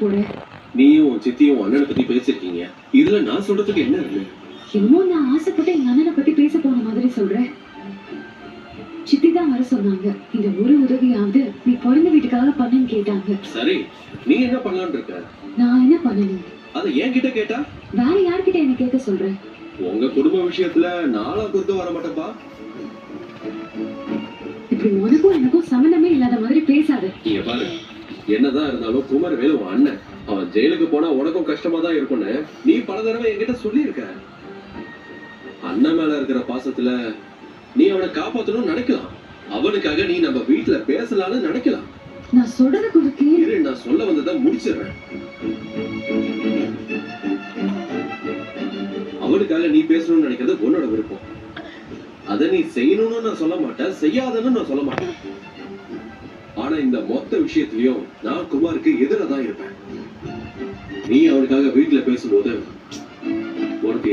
போற? நீயும் சித்தியும் அண்ணனை பத்தி பேசிருக்கீங்க. இதுல நான் சொல்றதுக்கு என்ன இருக்கு? என்னமோ நான் ஆசைப்பட்டு எங்க அண்ணனை பத்தி பேச போன மாதிரி சொல்றேன். சித்தி தான் வர சொன்னாங்க. இந்த ஒரு உதவியாவது நீ பிறந்த வீட்டுக்காக பண்ணுன்னு கேட்டாங்க. சரி, நீ என்ன பண்ணலாம்னு இருக்க? நான் என்ன பண்ணணும்? அத என்கிட்ட கேட்டா? வேற யார்கிட்ட என்ன கேட்க சொல்றேன்? உங்க குடும்ப விஷயத்துல நாளா குறுக்க வர மாட்டேப்பா. இப்படி உனக்கும் எனக்கும் சம்பந்தமே இல்லாத மாதிரி பேசாது. நீங்க பாரு, என்னதான் இருந்தாலும் குமரவேலு உன் அண்ணன். அவன் ஜெயிலுக்கு போனா உனக்கும் கஷ்டமா தான் இருக்கும்னு நீ பல தடவை என்கிட்ட சொல்லியிருக்க. அண்ணன் மேல இருக்கிற பாசத்துல நீ அவனை காப்பாத்தணும்னு நினைக்கலாம். அவனுக்காக நீ நம்ம வீட்டுல பேசலாம்னு நினைக்கலாம். நான் சொல்றது குறுக்கே இரு, நான் சொல்ல வந்ததை முடிச்சிடுறேன். அவனுக்காக நீ பேசணும்னு நினைக்கிறது உன்னோட விருப்பம். அதை நீ செய்யணும்னு நான் சொல்ல மாட்டேன், செய்யாதன்னு நான் சொல்ல மாட்டேன். ஆனா இந்த மொத்த விஷயத்திலயும் நான் குமாருக்கு எதிராக தான் இருப்பேன். நீ அவனுக்காக வீட்டுல பேசும்போது உனக்கு